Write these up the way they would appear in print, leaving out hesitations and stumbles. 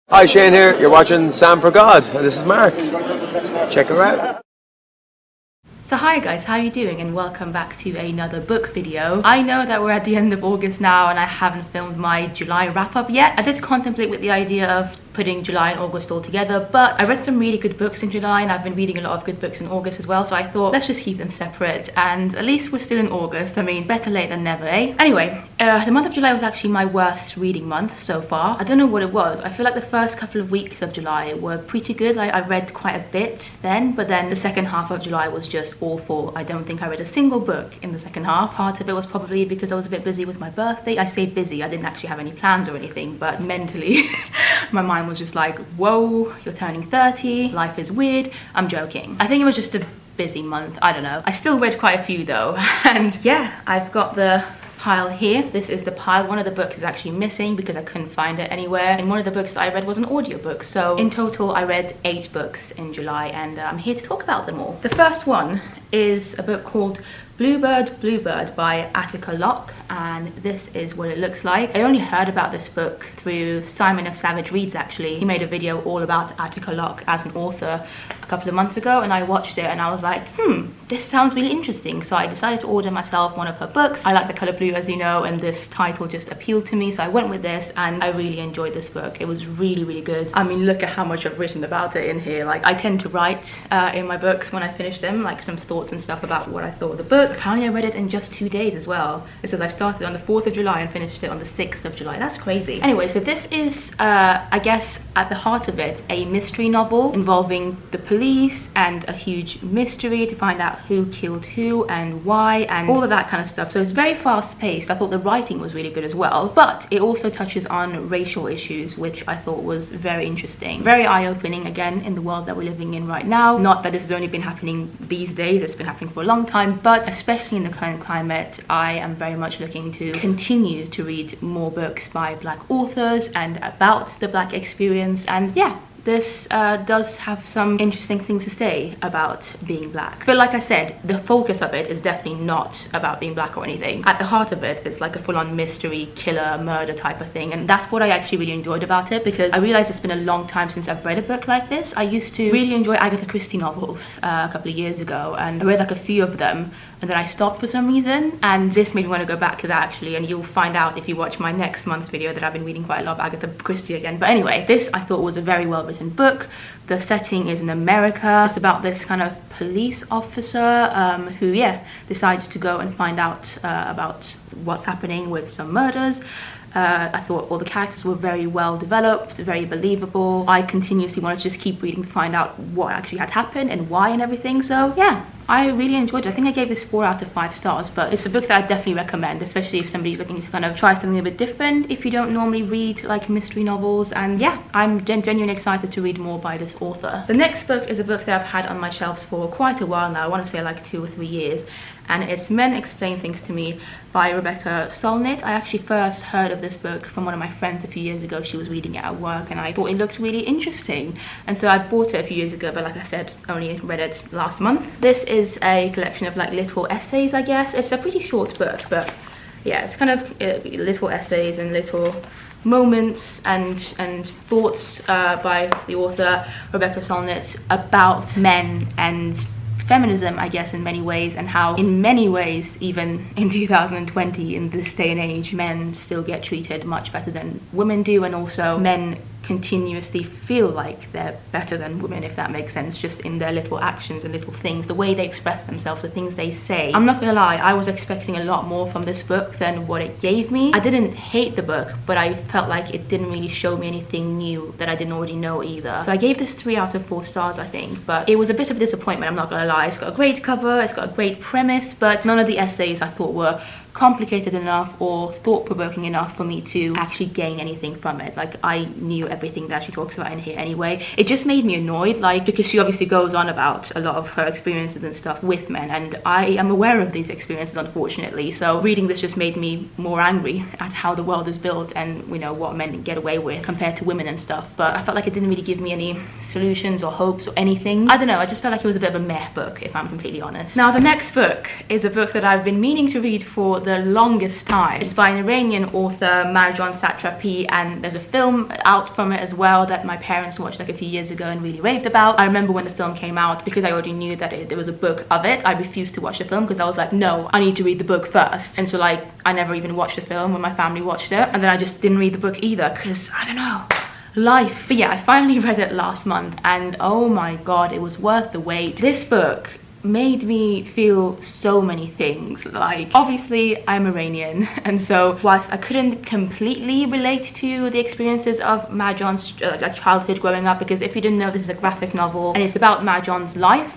Hi, Shane here. You're watching Sam for God, and this is Mark. Check her out. So hi guys, how are you doing, and welcome back to another book video. I know that we're at the end of August now and I haven't filmed my July wrap-up yet. I did contemplate with the idea of putting July and August all together, but I read some really good books in July and I've been reading a lot of good books in August as well, so I thought let's just keep them separate, and at least we're still in August. I mean, better late than never, eh? Anyway, the month of July was actually my worst reading month so far. I don't know what it was. I feel like the first couple of weeks of July were pretty good. I read quite a bit then, but then the second half of July was just awful. I don't think I read a single book in the second half. Part of it was probably because I was a bit busy with my birthday. I say busy, I didn't actually have any plans or anything, but mentally my mind was just like, whoa, you're turning 30, life is weird. I'm joking. I think it was just a busy month. I don't know. I still read quite a few though. And yeah, I've got the pile here. This is the pile. One of the books is actually missing because I couldn't find it anywhere, and one of the books I read was an audiobook. So in total I read 8 books in July, and I'm here to talk about them all. The first one is a book called Bluebird, Bluebird by Attica Locke, and this is what it looks like. I only heard about this book through Simon of Savage Reads actually. He made a video all about Attica Locke as an author a couple of months ago, and I watched it and I was like, this sounds really interesting. So I decided to order myself one of her books. I like the color blue, as you know, and this title just appealed to me, so I went with this and I really enjoyed this book. It was really, really good. I mean, look at how much I've written about it in here. Like, I tend to write in my books when I finish them, like some thoughts and stuff about what I thought of the book. Apparently I read it in just 2 days as well. It says I started on the 4th of July and finished it on the 6th of July. That's crazy. Anyway, so this is, I guess, at the heart of it, a mystery novel involving the police and a huge mystery to find out who killed who and why and all of that kind of stuff. So it's very fast paced. I thought the writing was really good as well, but it also touches on racial issues, which I thought was very interesting. Very eye-opening, again, in the world that we're living in right now. Not that this has only been happening these days, it's been happening for a long time, but especially in the current climate, I am very much looking to continue to read more books by Black authors and about the Black experience. And yeah, this does have some interesting things to say about being Black. But like I said, the focus of it is definitely not about being Black or anything. At the heart of it, it's like a full-on mystery, killer, murder type of thing. And that's what I actually really enjoyed about it, because I realized it's been a long time since I've read a book like this. I used to really enjoy Agatha Christie novels a couple of years ago, and I read like a few of them, and then I stopped for some reason, and this made me want to go back to that actually, and you'll find out if you watch my next month's video that I've been reading quite a lot of Agatha Christie again. But anyway, this I thought was a very well written book. The setting is in America. It's about this kind of police officer who, yeah, decides to go and find out about what's happening with some murders. I thought all the characters were very well developed, very believable. I continuously wanted to just keep reading to find out what actually had happened and why and everything. So yeah, I really enjoyed it. I think I gave this 4 out of 5 stars, but it's a book that I definitely recommend, especially if somebody's looking to kind of try something a bit different, if you don't normally read like mystery novels. And yeah, I'm genuinely excited to read more by this author. The next book is a book that I've had on my shelves for quite a while now. I want to say like 2 or 3 years, and it's Men Explain Things to Me by Rebecca Solnit. I actually first heard of this book from one of my friends a few years ago. She was reading it at work and I thought it looked really interesting, and so I bought it a few years ago, but like I said, only read it last month. This is a collection of like little essays, I guess. It's a pretty short book, but yeah, it's kind of little essays and little moments and thoughts by the author Rebecca Solnit about men and feminism, I guess, in many ways, and how in many ways, even in 2020, in this day and age, men still get treated much better than women do, and also men continuously feel like they're better than women, if that makes sense, just in their little actions and little things, the way they express themselves, the things they say. I'm not gonna lie, I was expecting a lot more from this book than what it gave me. I didn't hate the book, but I felt like it didn't really show me anything new that I didn't already know either. So I gave this 3 out of 4 stars, I think, but it was a bit of a disappointment, I'm not gonna lie. It's got a great cover, it's got a great premise, but none of the essays I thought were complicated enough or thought-provoking enough for me to actually gain anything from it. Like, I knew everything that she talks about in here anyway. It just made me annoyed, like, because she obviously goes on about a lot of her experiences and stuff with men, and I am aware of these experiences, unfortunately. So reading this just made me more angry at how the world is built and, you know, what men get away with compared to women and stuff. But I felt like it didn't really give me any solutions or hopes or anything. I don't know, I just felt like it was a bit of a meh book, if I'm completely honest. Now, the next book is a book that I've been meaning to read for the longest time. It's by an Iranian author, Marjan Satrapi, and there's a film out from it as well that my parents watched like a few years ago and really raved about. I remember when the film came out, because I already knew that there was a book of it, I refused to watch the film because I was like, no, I need to read the book first. And so like, I never even watched the film when my family watched it. And then I just didn't read the book either because, I don't know, life. But yeah, I finally read it last month and oh my god, it was worth the wait. This book made me feel so many things. Like, obviously I'm Iranian, and so whilst I couldn't completely relate to the experiences of Marjan's childhood growing up, because if you didn't know, this is a graphic novel and it's about Marjan's life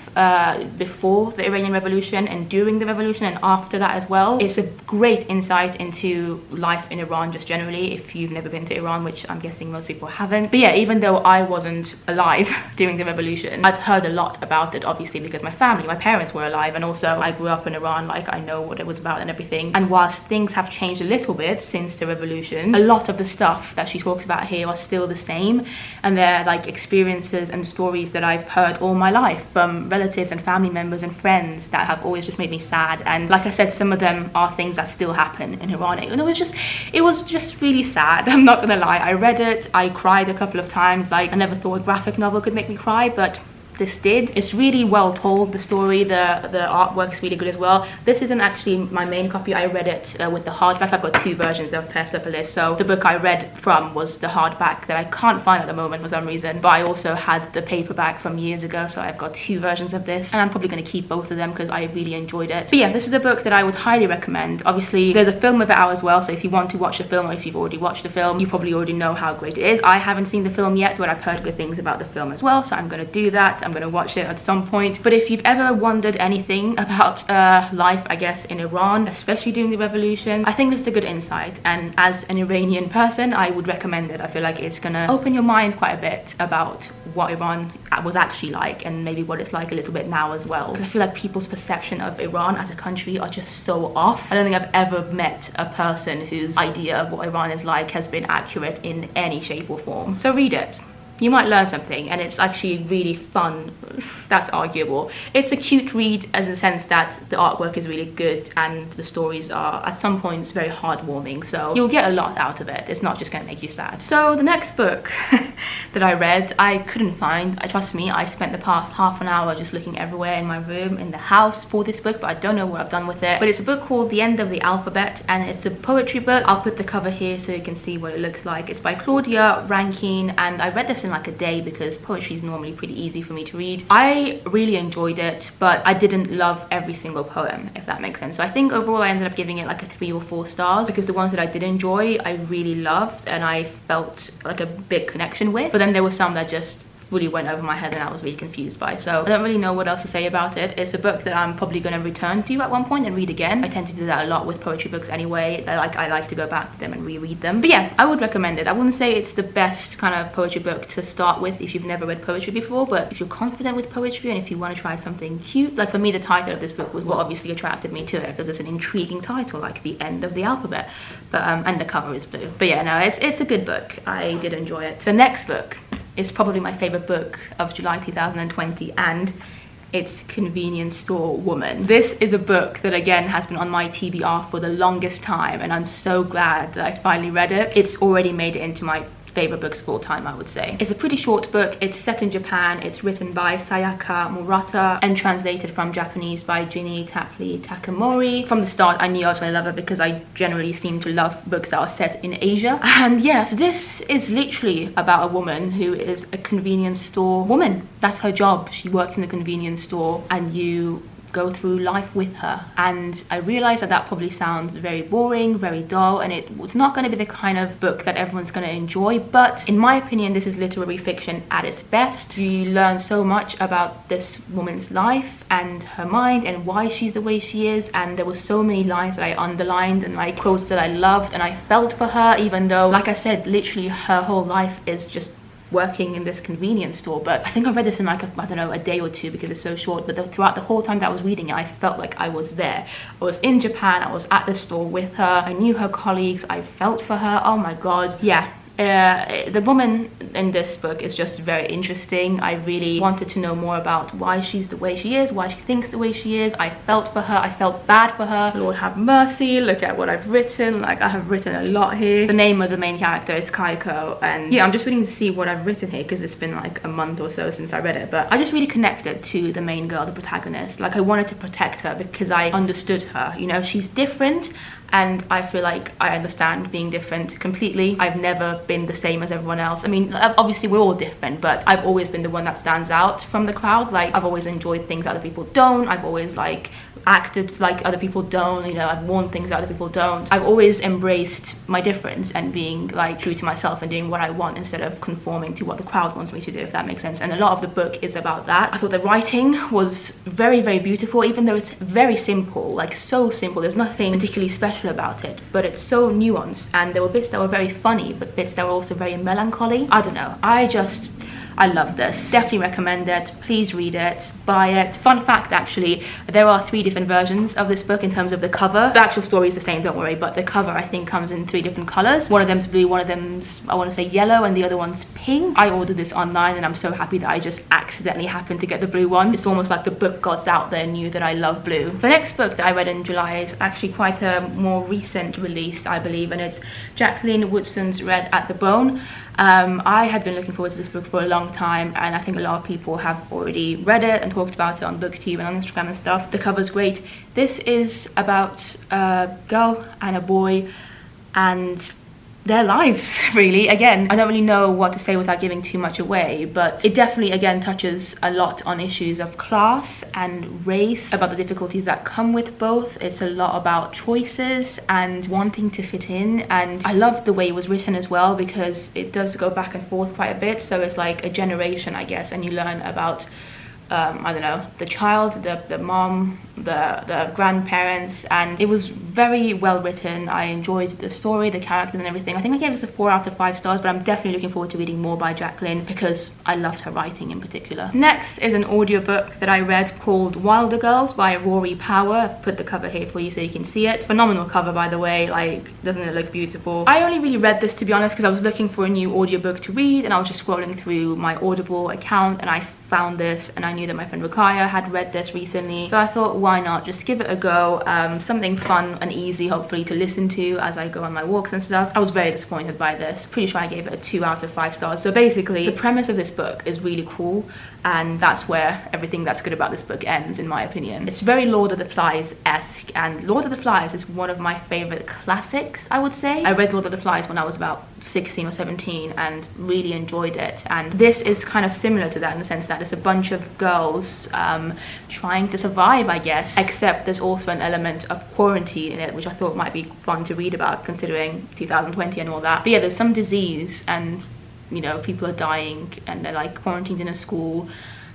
before the Iranian Revolution and during the revolution and after that as well. It's a great insight into life in Iran just generally, if you've never been to Iran, which I'm guessing most people haven't. But yeah, even though I wasn't alive during the revolution, I've heard a lot about it, obviously, because my parents were alive, and also I grew up in Iran, like I know what it was about and everything. And whilst things have changed a little bit since the revolution, a lot of the stuff that she talks about here are still the same, and they're like experiences and stories that I've heard all my life from relatives and family members and friends that have always just made me sad. And like I said, some of them are things that still happen in Iran, and it was just really sad. I'm not gonna lie, I read it, I cried a couple of times. Like, I never thought a graphic novel could make me cry, but this did. It's really well told, the story, the artwork's really good as well. This isn't actually my main copy. I read it with the hardback. I've got two versions of Persepolis, so the book I read from was the hardback that I can't find at the moment for some reason, but I also had the paperback from years ago, so I've got two versions of this, and I'm probably going to keep both of them because I really enjoyed it. But yeah, this is a book that I would highly recommend. Obviously there's a film of it out as well, so if you want to watch the film, or if you've already watched the film, you probably already know how great it is. I haven't seen the film yet, but I've heard good things about the film as well, so I'm going to do that. I'm going to watch it at some point. But if you've ever wondered anything about life, I guess, in Iran, especially during the revolution, I think this is a good insight, and as an Iranian person, I would recommend it. I feel like it's gonna open your mind quite a bit about what Iran was actually like, and maybe what it's like a little bit now as well, because I feel like people's perception of Iran as a country are just so off. I don't think I've ever met a person whose idea of what Iran is like has been accurate in any shape or form. So read it. You might learn something, and it's actually really fun. That's arguable. It's a cute read in the sense that the artwork is really good and the stories are at some points very heartwarming, so you'll get a lot out of it. It's not just going to make you sad. So the next book that I read, I couldn't find. Trust me, I spent the past half an hour just looking everywhere in my room, in the house, for this book, but I don't know what I've done with it. But it's a book called The End of the Alphabet, and it's a poetry book. I'll put the cover here so you can see what it looks like. It's by Claudia Rankine, and I read this in like a day because poetry is normally pretty easy for me to read. I really enjoyed it, but I didn't love every single poem, if that makes sense. So I think overall I ended up giving it like a 3 or 4 stars, because the ones that I did enjoy I really loved and I felt like a big connection with, but then there were some that just fully went over my head and I was really confused by. So I don't really know what else to say about it. It's a book that I'm probably going to return to at one point and read again. I tend to do that a lot with poetry books anyway. I like to go back to them and reread them. But yeah, I would recommend it. I wouldn't say it's the best kind of poetry book to start with if you've never read poetry before, but if you're confident with poetry and if you want to try something cute, like for me the title of this book was what obviously attracted me to it, because it's an intriguing title, like The End of the Alphabet, but and the cover is blue. But yeah, no, it's a good book. I did enjoy it. The next book is probably my favorite book of July 2020, and it's Convenience Store Woman. This is a book that again has been on my TBR for the longest time, and I'm so glad that I finally read it. It's already made it into my favorite books of all time, I would say. It's a pretty short book. It's set in Japan. It's written by Sayaka Murata and translated from Japanese by Ginny Tapley Takamori. From the start I knew I was going to love it because I generally seem to love books that are set in Asia. And yeah, so this is literally about a woman who is a convenience store woman. That's her job. She works in a convenience store and you go through life with her. And I realized that probably sounds very boring, very dull, and it's not going to be the kind of book that everyone's going to enjoy, but in my opinion this is literary fiction at its best. You learn so much about this woman's life and her mind and why she's the way she is, and there were so many lines that I underlined and like quotes that I loved, and I felt for her, even though, like I said, literally her whole life is just working in this convenience store. But I think I read this in like I don't know, a day or two because it's so short, but throughout the whole time that I was reading it, I felt like I was there. I was in Japan, I was at the store with her, I knew her colleagues, I felt for her. Oh my god, yeah. The woman in this book is just very interesting. I really wanted to know more about why she's the way she is, why she thinks the way she is. I felt for her, I felt bad for her. Lord have mercy, look at what I've written. Like, I have written a lot here. The name of the main character is Kaiko, and yeah, I'm just waiting to see what I've written here because it's been like a month or so since I read it. But I just really connected to the main girl, the protagonist. Like, I wanted to protect her because I understood her. You know, she's different, and I feel like I understand being different completely. I've never been the same as everyone else. I mean, obviously we're all different, but I've always been the one that stands out from the crowd. Like, I've always enjoyed things other people don't. I've always like acted like other people don't, you know, I've worn things that other people don't. I've always embraced my difference and being like true to myself and doing what I want instead of conforming to what the crowd wants me to do, if that makes sense. And a lot of the book is about that. I thought the writing was very, very beautiful, even though it's very simple, like so simple. There's nothing particularly special about it, but it's so nuanced, and there were bits that were very funny, but bits that were also very melancholy. I don't know, I love this. Definitely recommend it. Please read it, buy it. Fun fact, actually, there are 3 different versions of this book in terms of the cover. The actual story is the same, don't worry, but the cover I think comes in 3 different colors. One of them's blue, one of them's, I want to say yellow, and the other one's pink. I ordered this online and I'm so happy that I just accidentally happened to get the blue one. It's almost like the book gods out there knew that I love blue. The next book that I read in July is actually quite a more recent release, I believe, and it's Jacqueline Woodson's Red at the Bone. I had been looking forward to this book for a long time, and I think a lot of people have already read it and talked about it on BookTube and on Instagram and stuff. The cover's great. This is about a girl and a boy and their lives, really. Again, I don't really know what to say without giving too much away, but it definitely, again, touches a lot on issues of class and race, about the difficulties that come with both. It's a lot about choices and wanting to fit in, and I love the way it was written as well, because it does go back and forth quite a bit, so it's like a generation, I guess, and you learn about I don't know, the child, the mom, the grandparents, and it was very well written. I enjoyed the story, the characters and everything. I think I gave this a 4 out of 5 stars, but I'm definitely looking forward to reading more by Jacqueline because I loved her writing in particular. Next is an audiobook that I read called Wilder Girls by Rory Power. I've put the cover here for you so you can see it. Phenomenal cover, by the way. Like, doesn't it look beautiful? I only really read this, to be honest, because I was looking for a new audiobook to read, and I was just scrolling through my Audible account and I found this, and I knew that my friend Rakaya had read this recently, so I thought, why not just give it a go. Something fun and easy, hopefully, to listen to as I go on my walks and stuff. I was very disappointed by this. Pretty sure I gave it a 2 out of 5 stars. So basically, the premise of this book is really cool, and that's where everything that's good about this book ends, in my opinion. It's very Lord of the Flies-esque, and Lord of the Flies is one of my favorite classics, I would say. I read Lord of the Flies when I was about 16 or 17 and really enjoyed it, and this is kind of similar to that in the sense that it's a bunch of girls trying to survive, I guess, except there's also an element of quarantine in it, which I thought might be fun to read about considering 2020 and all that. But yeah, there's some disease and, you know, people are dying and they're like quarantined in a school,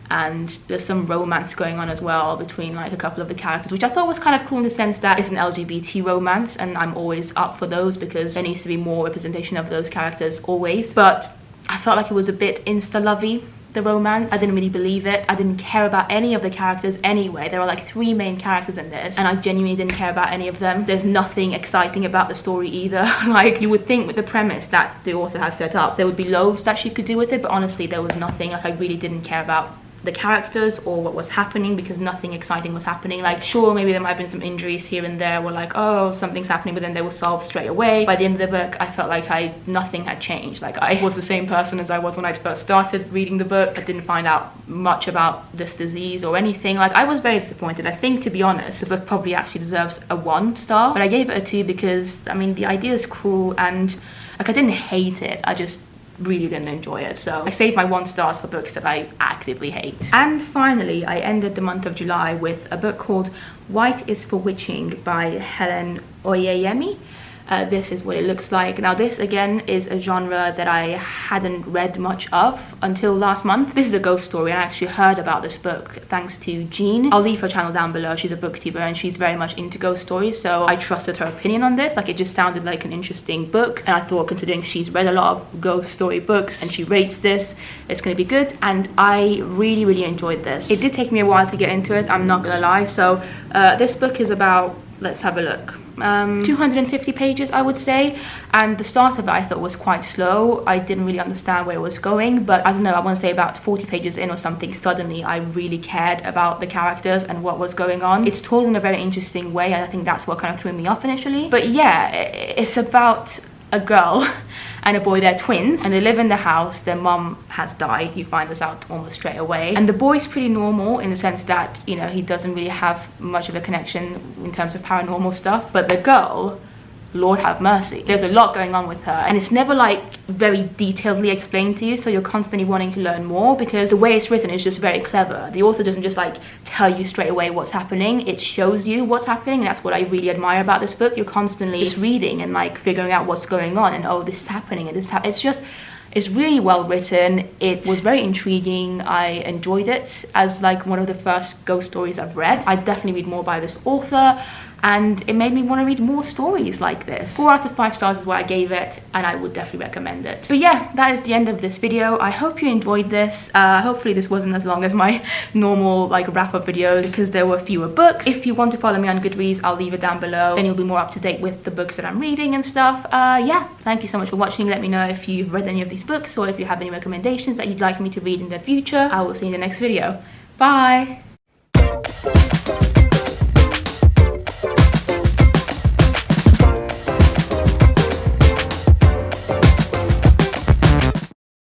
and there's some romance going on as well between like a couple of the characters, which I thought was kind of cool in the sense that it's an LGBT romance, and I'm always up for those because there needs to be more representation of those characters always. But I felt like it was a bit insta-lovey, the romance. I didn't really believe it. I didn't care about any of the characters anyway. There are like 3 main characters in this, and I genuinely didn't care about any of them. There's nothing exciting about the story either. Like, you would think with the premise that the author has set up, there would be loads that she could do with it, but honestly, there was nothing. Like, I really didn't care about the characters or what was happening because nothing exciting was happening. Like, sure, maybe there might have been some injuries here and there where like, oh, something's happening, but then they were solved straight away. By the end of the book, I felt like nothing had changed. Like, I was the same person as I was when I first started reading the book. I didn't find out much about this disease or anything. Like, I was very disappointed. I think, to be honest, the book probably actually deserves a 1 star, but I gave it a 2 because, I mean, the idea is cool, and like, I didn't hate it. I just really didn't enjoy it, so I saved my 1 stars for books that I actively hate. And finally, I ended the month of July with a book called White is for Witching by Helen Oyeyemi. This is what it looks like. Now, this again is a genre that I hadn't read much of until last month. This is a ghost story, and I actually heard about this book thanks to Jean. I'll leave her channel down below. She's a booktuber and she's very much into ghost stories, so I trusted her opinion on this. Like, it just sounded like an interesting book, and I thought, considering she's read a lot of ghost story books and she rates this, it's going to be good, and I really enjoyed this. It did take me a while to get into it, I'm not gonna lie. So this book is about, let's have a look. 250 pages, I would say, and the start of it I thought was quite slow. I didn't really understand where it was going, but I don't know, I want to say about 40 pages in or something, suddenly I really cared about the characters and what was going on. It's told in a very interesting way, and I think that's what kind of threw me off initially. But yeah, it's about a girl and a boy. They're twins and they live in the house. Their mum has died. You find this out almost straight away. And the boy's pretty normal in the sense that, you know, he doesn't really have much of a connection in terms of paranormal stuff. But the girl, Lord have mercy, there's a lot going on with her, and it's never like very detailedly explained to you, so you're constantly wanting to learn more, because the way it's written is just very clever. The author doesn't just like tell you straight away what's happening, it shows you what's happening, and that's what I really admire about this book. You're constantly just reading and like figuring out what's going on, and oh, this is happening, and it's really well written. It was very intriguing. I enjoyed it as like one of the first ghost stories I've read. I'd definitely read more by this author, and it made me want to read more stories like this. 4 out of 5 stars is what I gave it, and I would definitely recommend it. But yeah, that is the end of this video. I hope you enjoyed this. Hopefully this wasn't as long as my normal like wrap-up videos, because there were fewer books. If you want to follow me on Goodreads, I'll leave it down below. Then you'll be more up to date with the books that I'm reading and stuff. Yeah, thank you so much for watching. Let me know if you've read any of these books, or if you have any recommendations that you'd like me to read in the future. I will see you in the next video. Bye!